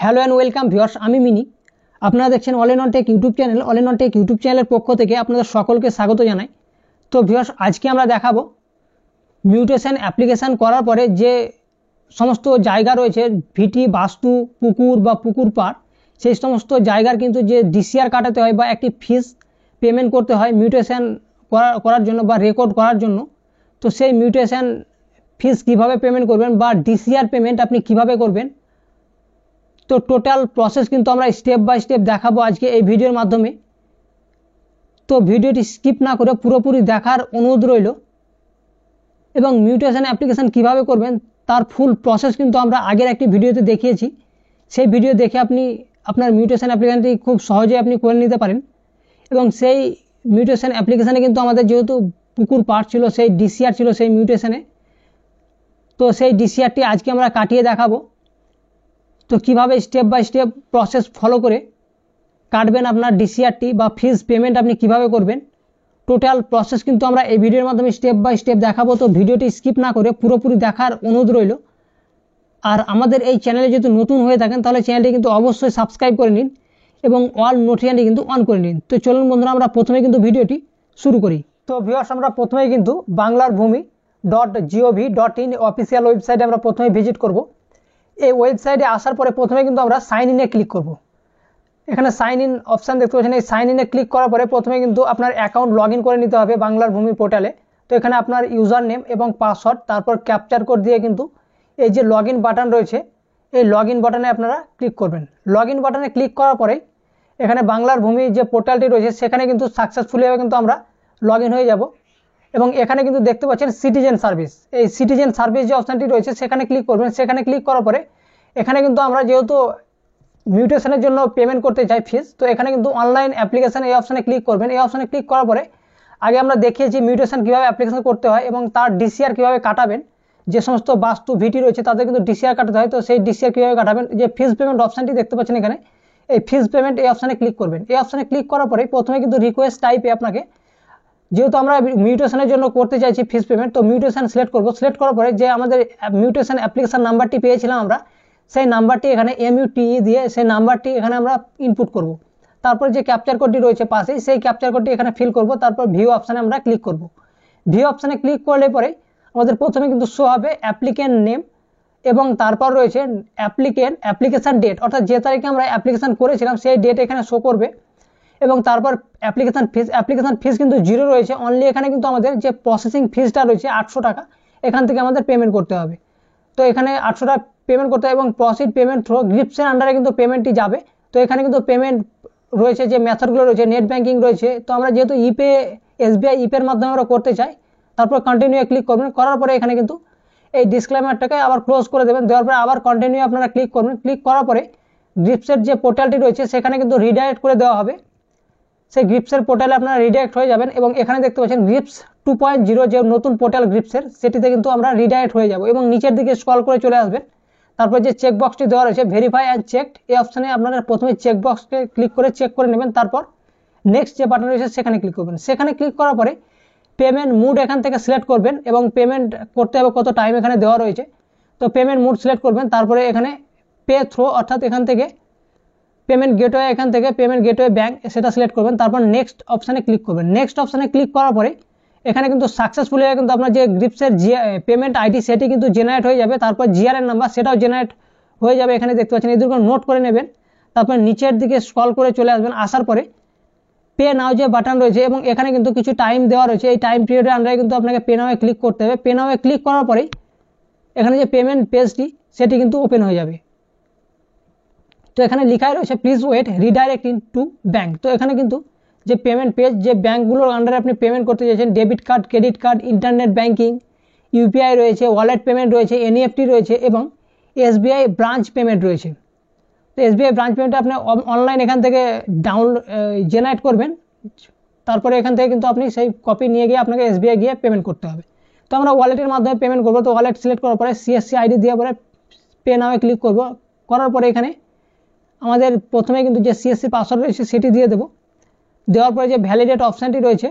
Hello and welcome viewers, আমি mini. আপনারা দেখছেন all in on take YouTube channel. All in on take YouTube চ্যানেলের পক্ষ থেকে আপনাদের সকলকে স্বাগত জানাই। তো ভিউয়ার্স, আজকে আমরা দেখাবো মিউটেশন অ্যাপ্লিকেশান করার পরে যে সমস্ত জায়গা রয়েছে, ভিটি, বাস্তু, পুকুর বা পুকুর পাড়, সেই সমস্ত জায়গার কিন্তু যে ডিসিআর কাটাতে হয় বা একটি ফিস পেমেন্ট করতে হয় মিউটেশন করার জন্য বা রেকর্ড করার জন্য। তো সেই মিউটেশন ফিস কিভাবে পেমেন্ট করবেন বা ডিসিআর পেমেন্ট আপনি কিভাবে করবেন, তো টোটাল প্রসেস কিন্তু আমরা স্টেপ বাই স্টেপ দেখাবো আজকে এই ভিডিওর মাধ্যমে। তো ভিডিওটি স্কিপ না করে পুরোপুরি দেখার অনুরোধ রইল। এবং মিউটেশন অ্যাপ্লিকেশান কিভাবে করবেন তার ফুল প্রসেস কিন্তু আমরা আগের একটি ভিডিওতে দেখিয়েছি। সেই ভিডিও দেখে আপনি আপনার মিউটেশন অ্যাপ্লিকেশানটি খুব সহজে আপনি করে নিতে পারেন। এবং সেই মিউটেশন অ্যাপ্লিকেশানে কিন্তু আমাদের যেহেতু পুকুর পার্ট ছিল, সেই ডিসিআর ছিল সেই মিউটেশনে, তো সেই ডিসিআরটি আজকে আমরা কাটিয়ে দেখাবো। তো কিভাবে step by step process follow করে কাটবেন আপনার ডিসিআরটি বা ফিস পেমেন্ট আপনি কিভাবে করবেন, টোটাল প্রসেস কিন্তু আমরা এই ভিডিওর মাধ্যমে স্টেপ বাই স্টেপ দেখাবো। তো ভিডিওটি স্কিপ না করে পুরোপুরি দেখার অনুরোধ রইল। আর আমাদের এই চ্যানেলে যদি নতুন হয়ে থাকেন তাহলে চ্যানেলটি কিন্তু অবশ্যই সাবস্ক্রাইব করে নিন এবং অল নোটিফিকেশনটি কিন্তু অন করে নিন। তো চলুন বন্ধুরা, আমরা প্রথমে কিন্তু ভিডিওটি শুরু করি। তো ভিউয়ার্স, আমরা প্রথমে কিন্তু banglarabhumi.gov.in অফিসিয়াল ওয়েবসাইটে আমরা প্রথমে ভিজিট করব। এই ওয়েবসাইটে আসার পরে প্রথমে কিন্তু আমরা সাইন ইনে ক্লিক করব। এখানে সাইন ইন অপশান দেখতে পাচ্ছেন। এই সাইন ইনে ক্লিক করার পরে প্রথমে কিন্তু আপনার অ্যাকাউন্ট লগ ইন করে নিতে হবে বাংলার ভূমি পোর্টালে। তো এখানে আপনার ইউজার নেম এবং পাসওয়ার্ড, তারপর ক্যাপচার কোড দিয়ে কিন্তু এই যে লগ ইন বাটন রয়েছে, এই লগ ইন বাটনে আপনারা ক্লিক করবেন। লগ ইন বাটনে ক্লিক করার পরে এখানে বাংলার ভূমি যে পোর্টালটি রয়েছে সেখানে কিন্তু সাকসেসফুলিভাবে কিন্তু আমরা লগ ইন হয়ে যাব। এবং এখানে কিন্তু দেখতে পাচ্ছেন সিটিজেন সার্ভিস, এই সিটিজেন সার্ভিস যে অপশানটি রয়েছে সেখানে ক্লিক করবেন। সেখানে ক্লিক করার পরে এখানে কিন্তু আমরা যেহেতু মিউটেশনের জন্য পেমেন্ট করতে চাই ফিস, তো এখানে কিন্তু অনলাইন অ্যাপ্লিকেশান এই অপশানে ক্লিক করবেন। এই অপশানে ক্লিক করার পরে আগে আমরা দেখিয়েছি মিউটেশন কীভাবে অ্যাপ্লিকেশান করতে হয় এবং তার ডিসিআর কীভাবে কাটাবেন। যে সমস্ত বাস্তু ভিটি রয়েছে তাদের কিন্তু ডিসিআর কাটাতে হয়, তো সেই ডিসিআর কীভাবে কাটাবেন, যে ফিস পেমেন্ট অপশানটি দেখতে পাচ্ছেন এখানে, এই ফিস পেমেন্ট এই অপশানে ক্লিক করবেন। এই অপশানে ক্লিক করার পরে প্রথমে কিন্তু রিকোয়েস্ট টাইপে আপনাকে, যেহেতু আমরা মিউটেশনের জন্য করতে চাইছি ফিস পেমেন্ট, তো মিউটেশন সিলেক্ট করব। সিলেক্ট করার পরে যে আমাদের মিউটেশন অ্যাপ্লিকেশান নাম্বারটি পেয়েছিলাম আমরা, সেই নাম্বারটি এখানে MUTE দিয়ে সেই নাম্বারটি এখানে আমরা ইনপুট করব। তারপর যে ক্যাপচার কোডটি রয়েছে পাশেই, সেই ক্যাপচার কোডটি এখানে ফিল করব। তারপর ভিউ অপশানে আমরা ক্লিক করব। ভিউ অপশানে ক্লিক করলে পরে আমাদের প্রথমে কিন্তু শো হবে অ্যাপ্লিকেন্ট নেম এবং তারপর রয়েছে অ্যাপ্লিকেশান ডেট, অর্থাৎ যে তারিখে আমরা অ্যাপ্লিকেশান করেছিলাম সেই ডেট এখানে শো করবে। এবং তারপর অ্যাপ্লিকেশান ফিস কিন্তু 0 রয়েছে। অনলি এখানে কিন্তু আমাদের যে প্রসেসিং ফিসটা রয়েছে 800 টাকা, এখান থেকে আমাদের পেমেন্ট করতে হবে। তো এখানে 800 টাকা পেমেন্ট করতে হবে এবং প্রসিড পেমেন্ট থ্রো গ্রিপসের আন্ডারে কিন্তু পেমেন্টটি যাবে। তো এখানে কিন্তু পেমেন্ট রয়েছে, যে মেথডগুলো রয়েছে, নেট ব্যাঙ্কিং রয়েছে। তো আমরা যেহেতু ইপে, SBI ইপের মাধ্যমে আমরা করতে চাই, তারপর কন্টিনিউ ক্লিক করবেন। করার পরে এখানে কিন্তু এই ডিসক্লেমারটাকে আবার ক্লোজ করে দেবেন। দেওয়ার পরে আবার কন্টিনিউ আপনারা ক্লিক করবেন। ক্লিক করার পরে গ্রিপসের যে পোর্টালটি রয়েছে সেখানে কিন্তু রিডাইরেক্ট করে দেওয়া হবে। সেই গ্রিপসের পোর্টালে আপনারা রিডাইরেক্ট হয়ে যাবেন এবং এখানে দেখতে পাচ্ছেন গ্রিপস 2.0 যে নতুন পোর্টাল গ্রিপসের, সেটিতে কিন্তু আমরা রিডাইরেক্ট হয়ে যাব। এবং নিচের দিকে স্ক্রল করে চলে আসবেন। তারপর যে চেকবক্সটি দেওয়া রয়েছে ভেরিফাই অ্যান্ড চেকড, এই অপশানে আপনারা প্রথমে চেকবক্সকে ক্লিক করে চেক করে নেবেন। তারপর নেক্সট যে বাটন রয়েছে সেখানে ক্লিক করবেন। সেখানে ক্লিক করার পরে পেমেন্ট মুড এখান থেকে সিলেক্ট করবেন এবং পেমেন্ট করতে হবে কত টাইম এখানে দেওয়া রয়েছে, তো পেমেন্ট মুড সিলেক্ট করবেন। তারপরে এখানে পে থ্রো, অর্থাৎ এখান থেকে পেমেন্ট গেটওয়ে, এখান থেকে পেমেন্ট গেটওয়ে ব্যাঙ্ক সেটা সিলেক্ট করবেন। তারপর নেক্সট অপশানে ক্লিক করবেন। নেক্সট অপশানে ক্লিক করার পরে এখানে কিন্তু সাকসেসফুলি কিন্তু আপনার যে গ্রিপসের পেমেন্ট আইডি সেটি কিন্তু জেনারেট হয়ে যাবে। তারপর GRN নাম্বার সেটাও জেনারেট হয়ে যাবে। এখানে দেখতে পাচ্ছেন, এই দুটো নোট করে নেবেন। তারপর নিচের দিকে স্ক্রল করে চলে আসবেন। আসার পরে পে নাও যে বাটন রয়েছে এবং এখানে কিন্তু কিছু টাইম দেওয়া রয়েছে, এই টাইম পিরিয়ডের আন্ডারে কিন্তু আপনাকে পে নাওয়ে ক্লিক করতে হবে। পে নাওয়ে ক্লিক করার পরেই এখানে যে পেমেন্ট পেজটি সেটি কিন্তু ওপেন হয়ে যাবে। তো এখানে লেখাই রয়েছে please wait redirect in to bank. তো এখানে কিন্তু যে পেমেন্ট পেজ, যে ব্যাঙ্কগুলোর আন্ডারে আপনি পেমেন্ট করতে চাইছেন, debit card, credit card, internet banking, UPI রয়েছে, ওয়ালেট পেমেন্ট রয়েছে, NEFT রয়েছে এবং SBI ব্রাঞ্চ পেমেন্ট রয়েছে। তো SBI ব্রাঞ্চ পেমেন্টটা আপনি অনলাইন এখান থেকে জেনারেট করবেন। তারপরে এখান থেকে কিন্তু আপনি সেই কপি নিয়ে গিয়ে আপনাকে SBI গিয়ে পেমেন্ট করতে হবে। তো আমরা ওয়ালেটের মাধ্যমে পেমেন্ট করবো। তো ওয়ালেট সিলেক্ট করার পরে CSC ID দেওয়ার পরে পে নাওয়ে ক্লিক করব। করার পরে এখানে আমাদের প্রথমে কিন্তু যে CSC পাসওয়ার্ড রয়েছে সেটি দিয়ে দেবো। দেওয়ার পরে যে ভ্যালিডেট অপশানটি রয়েছে,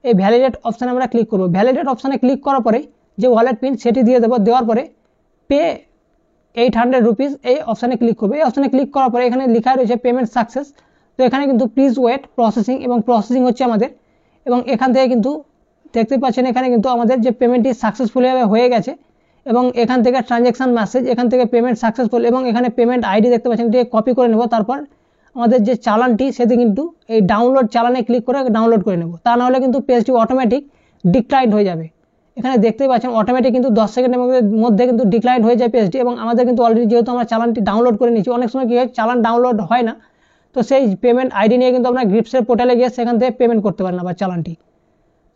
এই ভ্যালিডেট অপশানে আমরা ক্লিক করব। ভ্যালিডেট অপশানে ক্লিক করার পরে যে ওয়ালেট পিন সেটি দিয়ে দেবো। দেওয়ার পরে পে 800 রুপিস এই অপশানে ক্লিক করবো। এই অপশানে ক্লিক করার পরে এখানে লেখা রয়েছে পেমেন্ট সাকসেস। তো এখানে কিন্তু প্লিজ ওয়েট প্রসেসিং, এবং প্রসেসিং হচ্ছে আমাদের, এবং এখান থেকে কিন্তু দেখতে পাচ্ছেন এখানে কিন্তু আমাদের যে পেমেন্টটি সাকসেসফুলিভাবে হয়ে গেছে, এবং এখান থেকে ট্রানজ্যাকশান মেসেজ, এখান থেকে পেমেন্ট সাকসেসফুল, এবং এখানে পেমেন্ট আইডি দেখতে পাচ্ছেন, এটি কপি করে নেব। তারপর আমাদের যে চালানটি সেটি কিন্তু এই ডাউনলোড চালানে ক্লিক করে ডাউনলোড করে নেব, তা নাহলে কিন্তু পেজটি অটোমেটিক ডিক্লাইন্ড হয়ে যাবে। এখানে দেখতেই পাচ্ছেন অটোমেটিক কিন্তু 10 সেকেন্ডের মধ্যে কিন্তু ডিক্লাইন্ড হয়ে যায় পেজটি, এবং আমাদের কিন্তু অলরেডি যেহেতু আমরা চালানটি ডাউনলোড করে নিয়েছি, অনেক সময় কী হয় চালান ডাউনলোড হয় না, তো সেই পেমেন্ট আইডি নিয়ে কিন্তু আপনার গ্রিপসের পোর্টালে গিয়ে সেখান থেকে পেমেন্ট করতে পারেন আবার চালানটি।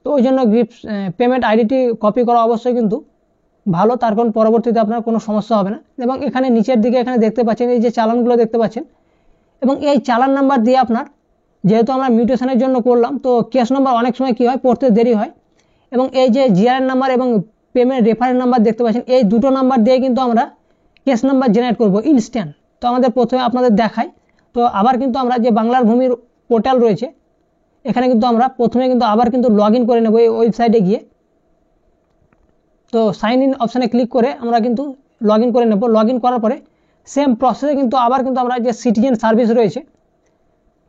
তো ওই জন্য গ্রিপস পেমেন্ট আইডিটি কপি করা অবশ্যই কিন্তু ভালো, তার কারণ পরবর্তীতে আপনার কোনো সমস্যা হবে না। এবং এখানে নিচের দিকে এখানে দেখতে পাচ্ছেন এই যে চালানগুলো দেখতে পাচ্ছেন, এবং এই চালান নাম্বার দিয়ে আপনার, যেহেতু আমরা মিউটেশনের জন্য করলাম, তো কেস নাম্বার অনেক সময় কী হয় পড়তে দেরি হয়, এবং এই যে জিআরএন নাম্বার এবং পেমেন্ট রেফারেন্স নাম্বার দেখতে পাচ্ছেন, এই দুটো নাম্বার দিয়ে কিন্তু আমরা কেস নাম্বার জেনারেট করব ইনস্ট্যান্ট। তো আমাদের প্রথমে আপনাদের দেখাই, তো আবার কিন্তু আমরা যে বাংলার ভূমির পোর্টাল রয়েছে এখানে কিন্তু আমরা প্রথমে কিন্তু আবার কিন্তু লগ ইন করে নেব এই ওয়েবসাইটে গিয়ে। তো সাইন ইন অপশানে ক্লিক করে আমরা কিন্তু লগ ইন করে নেব। লগ ইন করার পরে সেম প্রসেসে কিন্তু আবার কিন্তু আমরা যে সিটিজেন সার্ভিস রয়েছে,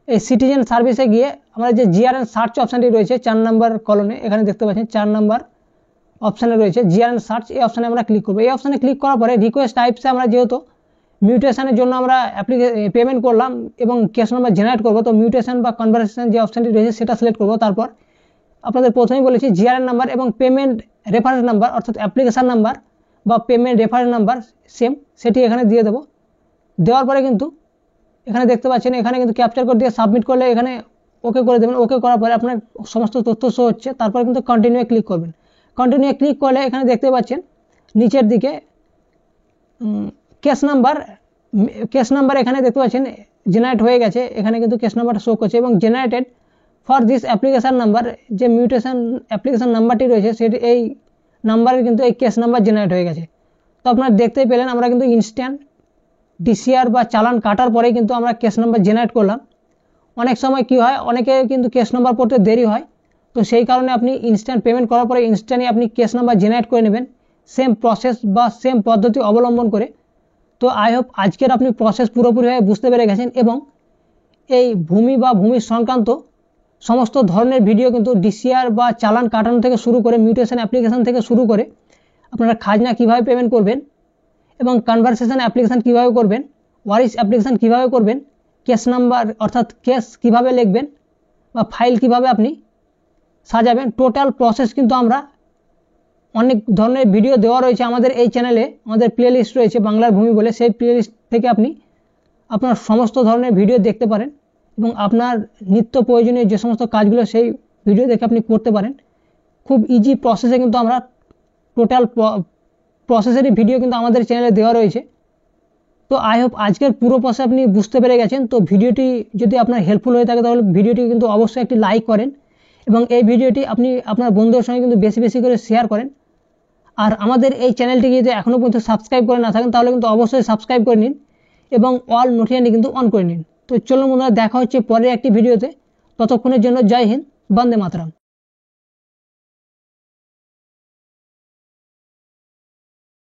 এই সিটিজেন সার্ভিসে গিয়ে আমরা যে জিআরএন সার্চ অপশানটি রয়েছে 4 নম্বর কলনে, এখানে দেখতে পাচ্ছেন 4 নম্বর অপশানে রয়েছে জিআরএন সার্চ, এই অপশানে আমরা ক্লিক করবো। এই অপশানে ক্লিক করার পরে রিকোয়েস্ট টাইপসে আমরা যেহেতু মিউটেশনের জন্য আমরা পেমেন্ট করলাম এবং কেস নাম্বার জেনারেট করবো, তো মিউটেশন বা কনভারসেশন যে অপশানটি রয়েছে সেটা সিলেক্ট করবো। তারপর আপনাদের প্রথমেই বলেছি জিআরএন নাম্বার এবং পেমেন্ট রেফারেন্স নাম্বার, অর্থাৎ অ্যাপ্লিকেশান নাম্বার বা পেমেন্ট রেফারেন্স নাম্বার সেম, সেটি এখানে দিয়ে দেবো। দেওয়ার পরে কিন্তু এখানে দেখতে পাচ্ছেন এখানে কিন্তু ক্যাপচার কোড দিয়ে সাবমিট করলে এখানে ওকে করে দেবেন। ওকে করার পরে আপনার সমস্ত তথ্য শো হচ্ছে, তারপর কিন্তু কন্টিনিউ ক্লিক করবেন। কন্টিনিউ ক্লিক করলে এখানে দেখতে পাচ্ছেন নিচের দিকে কেস নাম্বার এখানে দেখতে পাচ্ছেন জেনারেট হয়ে গেছে, এখানে কিন্তু কেস নাম্বারটা শো করছে, এবং generated for this application number, যে মিউটেশন অ্যাপ্লিকেশান নাম্বারটি রয়েছে সেটি এই নাম্বারের কিন্তু এই কেস নাম্বার জেনারেট হয়ে গেছে। তো আপনারা দেখতেই পেলেন আমরা কিন্তু ইনস্ট্যান্ট ডিসিআর বা চালান কাটার পরেই কিন্তু আমরা কেস নাম্বার জেনারেট করলাম। অনেক সময় কি হয়, অনেকে কিন্তু কেস নাম্বার পড়তে দেরি হয়, তো সেই কারণে আপনি ইনস্ট্যান্ট পেমেন্ট করার পরে ইনস্ট্যান্টই আপনি কেস নাম্বার জেনারেট করে নেবেন সেম প্রসেস বা সেম পদ্ধতি অবলম্বন করে। তো আই হোপ আজকের আপনি প্রসেস পুরোপুরিভাবে বুঝতে পেরে গেছেন, এবং এই ভূমি বা ভূমির সংক্রান্ত সমস্ত ধরনের ভিডিও কিন্তু ডিসিআর বা চালান কাটানো থেকে শুরু করে মিউটেশন অ্যাপ্লিকেশান থেকে শুরু করে আপনারা খাজনা কীভাবে পেমেন্ট করবেন, এবং কনভারসেশন অ্যাপ্লিকেশান কীভাবে করবেন, ওয়ারিশ অ্যাপ্লিকেশান কীভাবে করবেন, কেস নাম্বার অর্থাৎ কেস কীভাবে লিখবেন বা ফাইল কীভাবে আপনি সাজাবেন, টোটাল প্রসেস কিন্তু আমরা অনেক ধরনের ভিডিও দেওয়া রয়েছে আমাদের এই চ্যানেলে। আমাদের প্লেলিস্ট রয়েছে বাংলার ভূমি বলে, সেই প্লেলিস্ট থেকে আপনি আপনার সমস্ত ধরনের ভিডিও দেখতে পারেন, এবং আপনার নিত্য প্রয়োজনীয় যে সমস্ত কাজগুলো সেই ভিডিও দেখে আপনি করতে পারেন। খুব ইজি প্রসেসে কিন্তু আমরা টোটাল প্রসেসেরই ভিডিও কিন্তু আমাদের চ্যানেলে দেওয়া রয়েছে। তো আই হোপ আজকের পুরো প্রসেস আপনি বুঝতে পেরে গেছেন। তো ভিডিওটি যদি আপনার হেল্পফুল হয়ে থাকে তাহলে ভিডিওটি কিন্তু অবশ্যই একটি লাইক করেন, এবং এই ভিডিওটি আপনি আপনার বন্ধুদের সঙ্গে কিন্তু বেশি বেশি করে শেয়ার করেন। আর আমাদের এই চ্যানেলটি যদি এখনও পর্যন্ত সাবস্ক্রাইব করে না থাকেন তাহলে কিন্তু অবশ্যই সাবস্ক্রাইব করে নিন, এবং অল নোটিফিকেশন কিন্তু অন করে নিন। তো চলুন বন্ধুরা, দেখা হচ্ছে পরের একটি ভিডিওতে। ততক্ষণের জন্য জয় হিন্দ, বন্দে মাতরম।